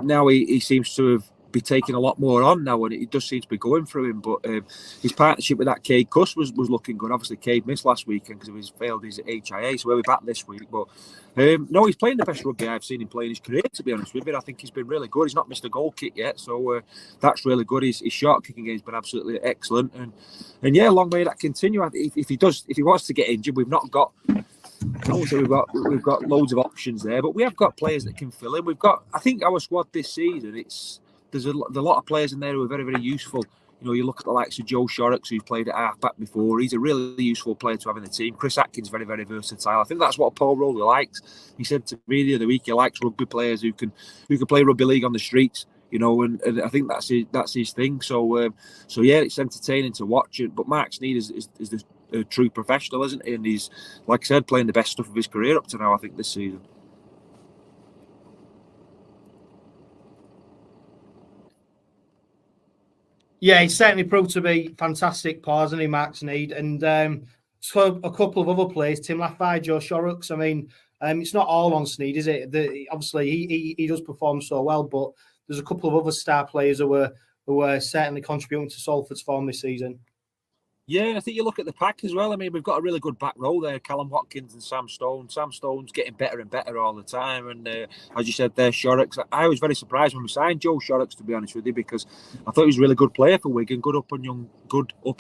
now he seems to have be taking a lot more on now, and it does seem to be going through him. But his partnership with that 𝗀𝗂𝗃 was looking good. Obviously, Cade missed last weekend because of his failed his HIA, so we'll be back this week. But no, he's playing the best rugby I've seen him play in his career, to be honest with you. I think he's been really good. He's not missed a goal kick yet, so that's really good. His short kicking game's been absolutely excellent, and yeah, long may that continue. If he wants to get injured, we've not got. Also, we've got loads of options there, but we have got players that can fill in. I think our squad this season, there's a lot of players in there who are very, very useful. You look at the likes of Joe Shorrocks, who's played at half-back before. He's a really useful player to have in the team. Chris Atkins, very, very versatile. I think that's what Paul Roller likes. He said to me the other week he likes rugby players who can play rugby league on the streets. And I think that's his thing. So yeah, it's entertaining to watch it. But Mark Sneyd is the true professional, isn't he? And he's, like I said, playing the best stuff of his career up to now, I think, this season. Yeah, he's certainly proved to be fantastic, hasn't he, Mark Sneyd? And so a couple of other players, Tim Laffey, Joe Shorrocks. I mean, it's not all on Sneyd, is it? Obviously, he does perform so well, but there's a couple of other star players who are certainly contributing to Salford's form this season. Yeah, I think you look at the pack as well. I mean, we've got a really good back row there. Callum Watkins and Sam Stone. Sam Stone's getting better and better all the time. And as you said there, 𝗫𝗏𝗃. I was very surprised when we signed Joe 𝗫𝗏𝗃, to be honest with you, because I thought he was a really good player for Wigan, good up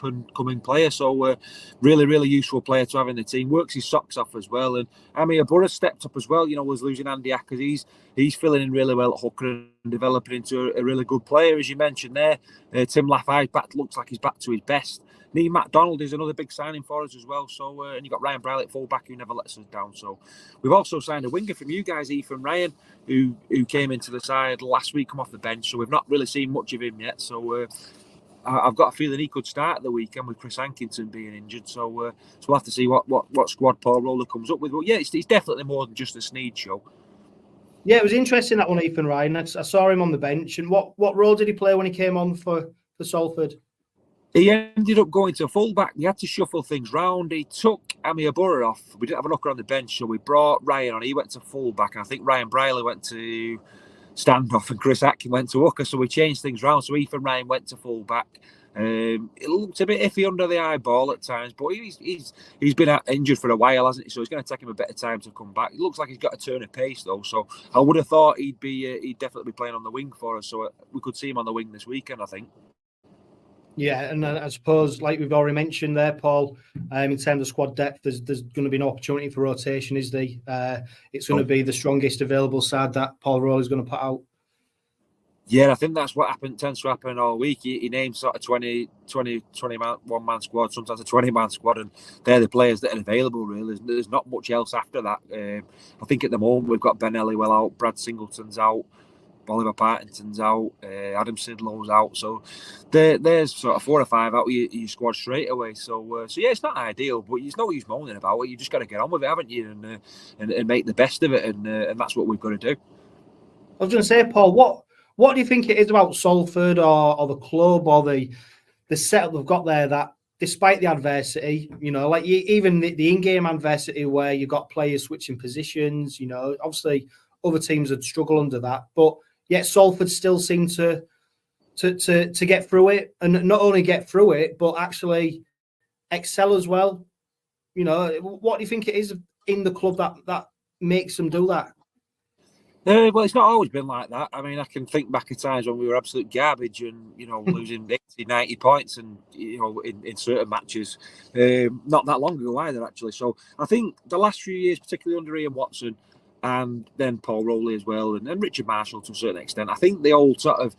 and coming player. So really, really useful player to have in the team. Works his socks off as well. And 𝗬𝗔𝗄𝗏 stepped up as well. You know, was losing 𝗦𝗣𝗂𝗃𝗍. He's filling in really well at hooker and developing into a really good player, as you mentioned there. Tim Laffey's back, looks like he's back to his best. Neil MacDonald is another big signing for us as well. So, and you've got Ryan Briley at fullback, who never lets us down. So, we've also signed a winger from you guys, Ethan Ryan, who came into the side last week, come off the bench. So, we've not really seen much of him yet. So, I've got a feeling he could start at the weekend with Chris Hankinson being injured. So, we'll have to see what squad Paul Rowley comes up with. But yeah, it's definitely more than just a Sneyd show. Yeah, it was interesting, that one, Ethan Ryan. I saw him on the bench. And what role did he play when he came on for Salford? He ended up going to fullback. We had to shuffle things round. He took 𝗬𝗔𝗃𝗏 off. We didn't have a hooker on the bench, so we brought Ryan on. He went to fullback, and I think Ryan Briley went to standoff, and Chris Atkin went to hooker. So we changed things round. So Ethan Ryan went to fullback. It looked a bit iffy under the eyeball at times, but he's been injured for a while, hasn't he? So it's going to take him a bit of time to come back. It looks like he's got a turn of pace though, so I would have thought he'd definitely be playing on the wing for us. So we could see him on the wing this weekend, I think. Yeah, and I suppose, like we've already mentioned there, Paul, in terms of squad depth, there's going to be an opportunity for rotation, is there? It's going to be the strongest available side that Paul Rowley is going to put out. Yeah, I think that's what tends to happen all week. He names sort of 21-man squad, sometimes a 20-man squad, and they're the players that are available, really. There's not much else after that. I think at the moment we've got Ben Ellywell out, Brad Singleton's out, Oliver Partington's out, Adam Sidlow's out. So there's sort of 4 or 5 out of your squad straight away. So yeah, it's not ideal, but there's no use moaning about it. You just got to get on with it, haven't you? And make the best of it, and that's what we've got to do. I was going to say, Paul, what do you think it is about Salford or the club or the setup they've got there that, despite the adversity, you know, like even the in-game adversity where you've got players switching positions, you know, obviously other teams would struggle under that, but yet Salford still seem to get through it, and not only get through it, but actually excel as well. You know, what do you think it is in the club that makes them do that? Well, it's not always been like that. I mean, I can think back at times when we were absolute garbage and, you know, losing 80, 90 points and, you know, in certain matches. Not that long ago either, actually. So I think the last few years, particularly under Ian Watson and then Paul Rowley as well, and Richard Marshall to a certain extent, I think the old sort of,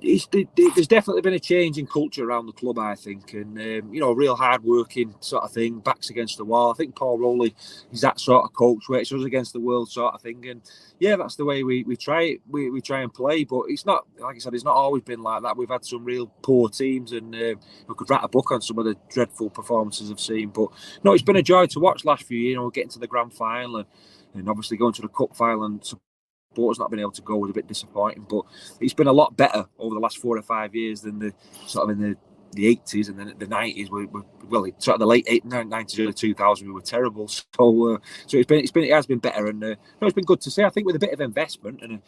there's definitely been a change in culture around the club, I think, and you know, real hard-working sort of thing, backs against the wall. I think Paul Rowley is that sort of coach, where it's us against the world sort of thing, and yeah, that's the way we try it. We try and play, but it's not, like I said, it's not always been like that. We've had some real poor teams, and we could write a book on some of the dreadful performances I've seen. But no, it's been a joy to watch last few years. You know, getting to the grand final and obviously going to the cup final and supporters not been able to go was a bit disappointing, but it's been a lot better over the last 4 or 5 years than the sort of in the 80s and then the 90s. Well, sort of the late 90s, early 2000s, we were terrible. So it has been better, and no, it's been good to see. I think with a bit of investment and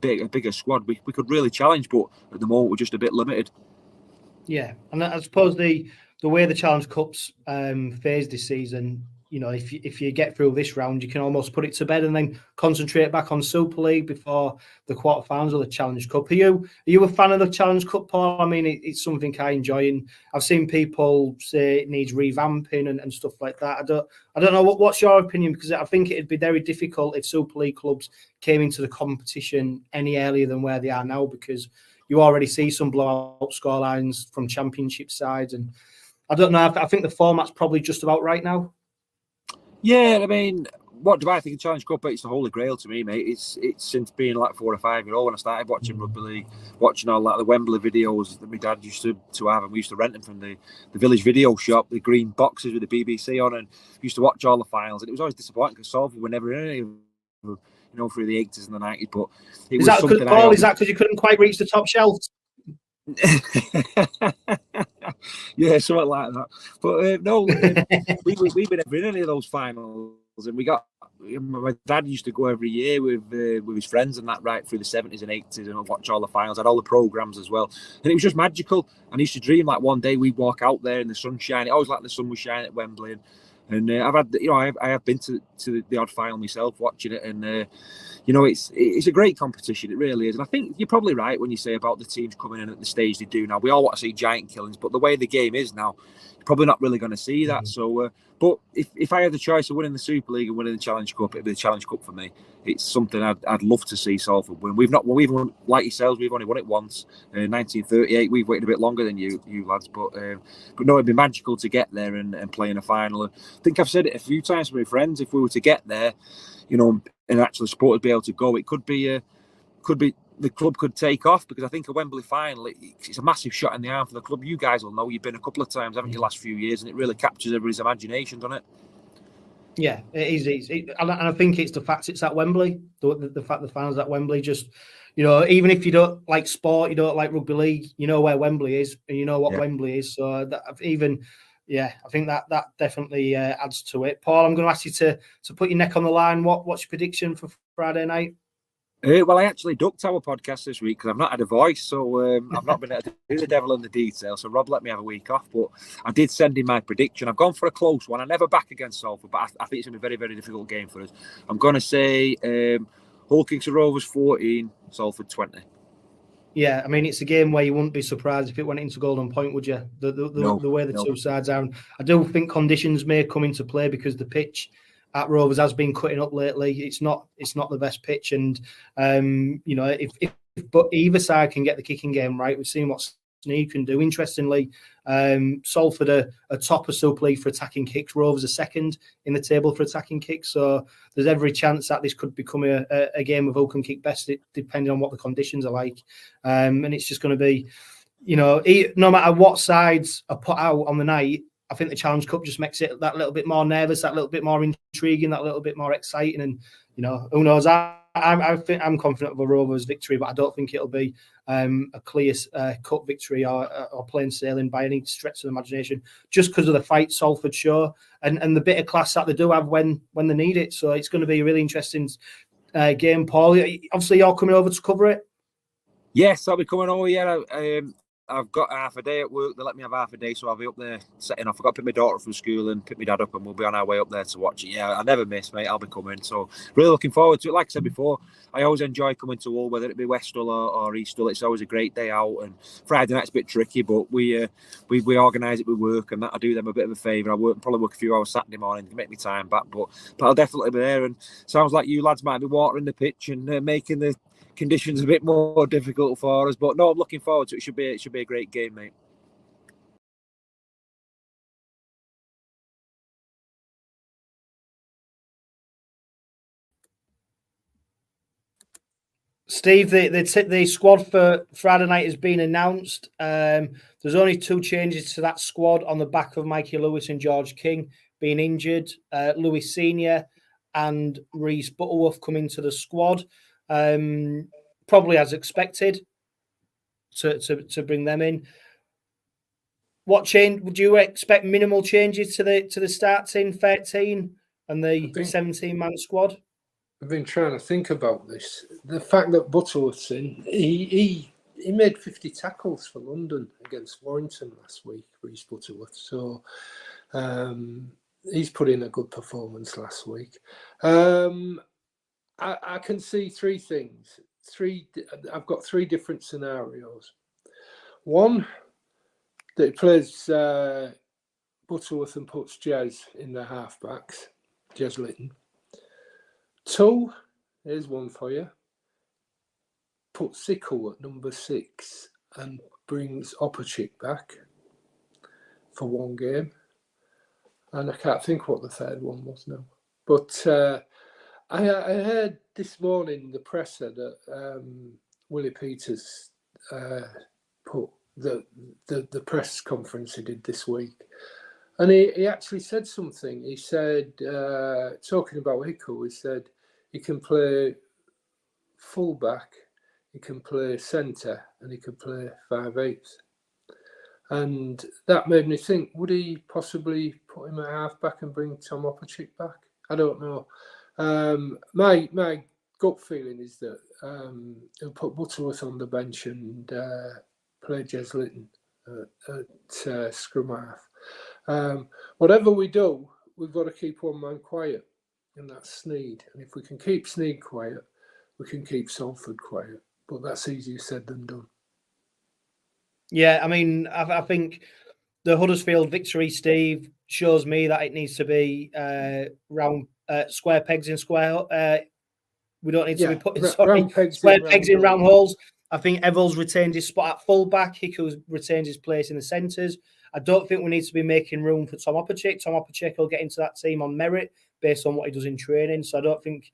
a bigger squad, we could really challenge, but at the moment we're just a bit limited. Yeah, and I suppose the way the Challenge Cup's phased this season, you know, if you get through this round, you can almost put it to bed and then concentrate back on Super League before the quarterfinals of the Challenge Cup. Are you a fan of the Challenge Cup, Paul? I mean, it's something I enjoy, and I've seen people say it needs revamping and stuff like that. I don't know what's your opinion, because I think it'd be very difficult if Super League clubs came into the competition any earlier than where they are now, because you already see some blowout scorelines from Championship sides, and I don't know. I think the format's probably just about right now. Yeah, I mean, what do I think of Challenge Cup? It's the holy grail to me, mate. It's since being like 4 or 5 years old when I started watching rugby league, watching all like the Wembley videos that my dad used to have, and we used to rent them from the village video shop, the green boxes with the BBC on, and used to watch all the finals. And it was always disappointing because Salford were never in any of them, you know, through the 80s and the 90s. But it was something. Paul, is that because you couldn't quite reach the top shelf? Yeah, something like that. But no, we've been in any of those finals, and we got. My dad used to go every year with his friends and that right through the 70s and 80s, and watch all the finals, had all the programs as well, and it was just magical. And I used to dream like one day we'd walk out there in the sunshine. It always like the sun was shining at Wembley, and I've had, I have been to the odd final myself, watching it, and it's a great competition. It really is. And I think you're probably right when you say about the teams coming in at the stage they do now. We all want to see giant killings, but the way the game is now, you're probably not really going to see that. So, but if I had the choice of winning the Super League and winning the Challenge Cup, it'd be the Challenge Cup for me. It's something I'd love to see Salford win. We've won, like yourselves, we've only won it once, 1938. We've waited a bit longer than you lads, but no, it'd be magical to get there and play in a final. I think I've said it a few times to my friends. If we were to get there, and actually supporters be able to go, it could be the club could take off, because I think a Wembley final, it's a massive shot in the arm for the club. You guys will know, you've been a couple of times, haven't you, last few years, and it really captures everybody's imagination, doesn't it? Yeah, it is. And I think it's the fact it's at Wembley. The fact the finals at Wembley, just even if you don't like sport, you don't like rugby league, you know where Wembley is, and you know what Wembley is. So I think that definitely adds to it. Paul, I'm going to ask you to put your neck on the line. What's your prediction for Friday night? Well, I actually ducked our podcast this week because I've not had a voice, so I've not been able to do the devil in the detail. So Rob let me have a week off, but I did send him my prediction. I've gone for a close one. I never back against Salford, but I think it's going to be a very, very difficult game for us. I'm going to say Hull Kingston Rovers 14, Salford 20. Yeah, I mean, it's a game where you wouldn't be surprised if it went into Golden Point, would you? The way the two sides are. And I do think conditions may come into play, because the pitch at Rovers has been cutting up lately. It's not the best pitch, and but either side can get the kicking game right. We've seen what Sneed can do. Interestingly, Salford are top of Super League for attacking kicks. Rovers are second in the table for attacking kicks. So there's every chance that this could become a game of who can kick best, depending on what the conditions are like. And it's just going to be, no matter what sides are put out on the night, I think the Challenge Cup just makes it that little bit more nervous, that little bit more intriguing, that little bit more exciting. And, who knows? I think I'm confident of a Rovers victory, but I don't think it'll be a clear cup victory or plain sailing by any stretch of the imagination, just because of the fight Salford show and the bit of class that they do have when they need it. So it's going to be a really interesting game, Paul. Obviously, you're coming over to cover it. Yes, I'll be coming over. Yeah, I've got half a day at work. They let me have half a day, so I'll be up there setting off. I've got to pick my daughter from school and pick my dad up, and we'll be on our way up there to watch it. Yeah, I never miss, mate. I'll be coming. So really looking forward to it. Like I said before, I always enjoy coming to Hull, whether it be West Hull or East Hull. It's always a great day out. And Friday night's a bit tricky, but we organise it with work, and that'll do them a bit of a favour. I probably work a few hours Saturday morning to make me time back, but I'll definitely be there. And sounds like you lads might be watering the pitch and making the conditions a bit more difficult for us, but no, I'm looking forward to it. It should be a great game, mate. Steve, the squad for Friday night has been announced. There's only two changes to that squad on the back of Mikey Lewis and George King being injured. Lewis Senior and Rhys Butterworth coming to the squad. Probably as expected to bring them in. What change would you expect? Minimal changes to the start team, 13 and the 17-man squad. I've been trying to think about this. The fact that Butterworth's in, he made 50 tackles for London against Warrington last week, Rhys Butterworth. So he's put in a good performance last week. I can see three things. I've got three different scenarios. One, that he plays Butterworth and puts Jez in the halfbacks, Jez Litton. Two, here's one for you. Put Sickle at number 6 and brings 𝗀𝗧𝗏 back for one game. And I can't think what the third one was now. But I heard this morning the presser that Willie Peters put the press conference he did this week. And he actually said something. He said, talking about Hickle, he said he can play fullback, he can play centre, and he can play 5/8. And that made me think, would he possibly put him at half-back and bring 𝗕𝗂𝗧𝗏 back? I don't know. My gut feeling is that he'll put Butterworth on the bench and play Jez Litton at scrum half. Whatever we do, we've got to keep one man quiet, and that's Sneyd. And if we can keep Sneyd quiet, we can keep Salford quiet. But that's easier said than done. Yeah, I mean, I think the Huddersfield victory, Steve, shows me that it needs to be round square pegs in square. We don't need to be putting square pegs in round holes. I think 𝗍𝘆's retained his spot at fullback. Hickle's retained his place in the centres. I don't think we need to be making room for 𝗕𝗂𝗧𝗏. 𝗕𝗂𝗧𝗏 will get into that team on merit based on what he does in training. So I don't think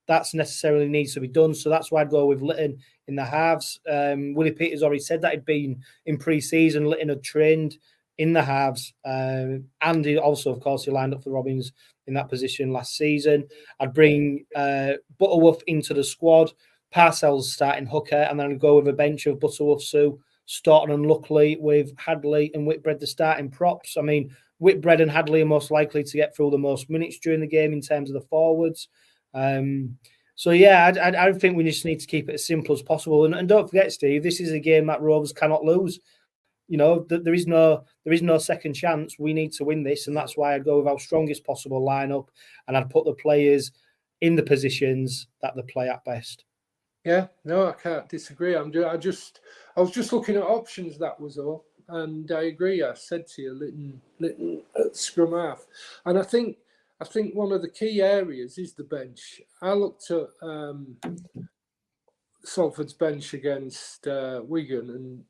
that's necessarily needs to be done. So that's why I'd go with Litton in the halves. Willie Peters already said that he'd been in pre-season. Litton had trained in the halves. And he also, of course, he lined up for Robins in that position last season. I'd bring Butterworth into the squad. Parcells starting hooker, and then I'd go with a bench of Butterworth, Sue, Staunton and Luckley, with Hadley and Whitbread the starting props. I mean, Whitbread and Hadley are most likely to get through the most minutes during the game in terms of the forwards. So yeah, I think we just need to keep it as simple as possible. And don't forget, Steve, this is a game that Rovers cannot lose. You know, there is no second chance. We need to win this, and that's why I'd go with our strongest possible lineup, and I'd put the players in the positions that they play at best. Yeah, no, I can't disagree. I was just looking at options, that was all, and I agree. I said to you, Litton at scrum half, and I think one of the key areas is the bench. I looked at Salford's bench against Wigan, and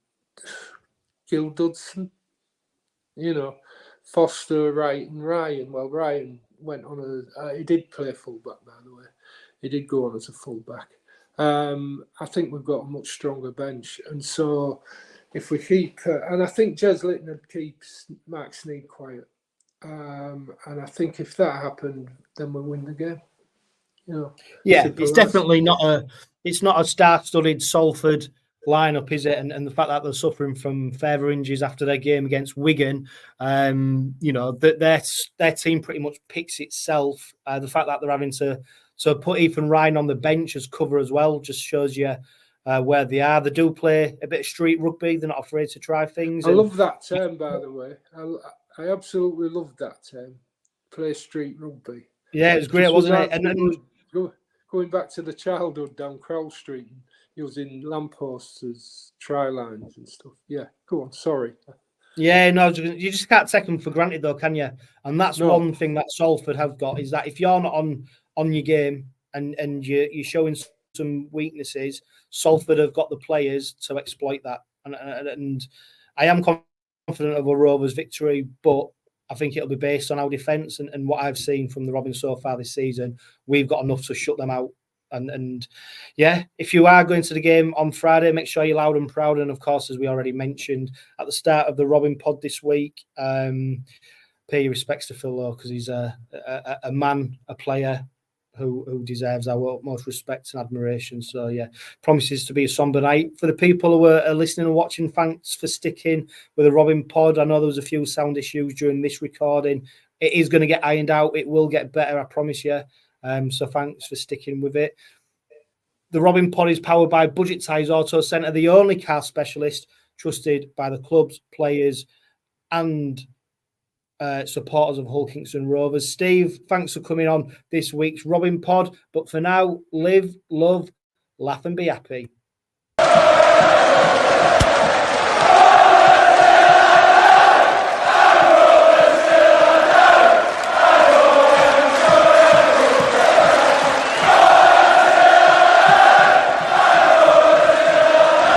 𝗀𝗲𝗏𝗀𝗀, you know, Foster, Wright, and Ryan. Well, Ryan went on he did play fullback, by the way. He did go on as a fullback. I think we've got a much stronger bench, and so if we keep, and I think Jez Litton would keep Mark Sneyd quiet, and I think if that happened, then we win the game. You know, yeah, it's definitely not a star-studded Salford lineup, is it? And the fact that they're suffering from further injuries after their game against Wigan, you know, their team pretty much picks itself. The fact that they're having to put Ethan Ryan on the bench as cover as well just shows you where they are. They do play a bit of street rugby. They're not afraid to try things. I love that term, by the way. I absolutely love that term. Play street rugby. Yeah, it was great, wasn't it? And then going back to the childhood down Crowell Street, using lampposts as try lines and stuff. Yeah, go on. Sorry. Yeah, no, you just can't take them for granted, though, can you? And that's one thing that Salford have got, is that if you're not on your game and you're showing some weaknesses, Salford have got the players to exploit that. And I am confident of a Rovers victory, but I think it'll be based on our defence and what I've seen from the Robins so far this season. We've got enough to shut them out. And yeah, if you are going to the game on Friday, make sure you're loud and proud. And of course, as we already mentioned at the start of the Robin pod this week, pay your respects to Phil Lowe, because he's a man, a player who deserves our utmost respect and admiration. So yeah, promises to be a somber night. For the people who are listening and watching, thanks for sticking with the Robin pod. I know there was a few sound issues during this recording. It is going to get ironed out. It will get better, I promise you. So thanks for sticking with it. The Robin pod is powered by Budget Ties Auto Centre, the only car specialist trusted by the clubs, players and supporters of Hull Kingston Rovers. Steve, thanks for coming on this week's Robin pod. But for now, live, love, laugh and be happy.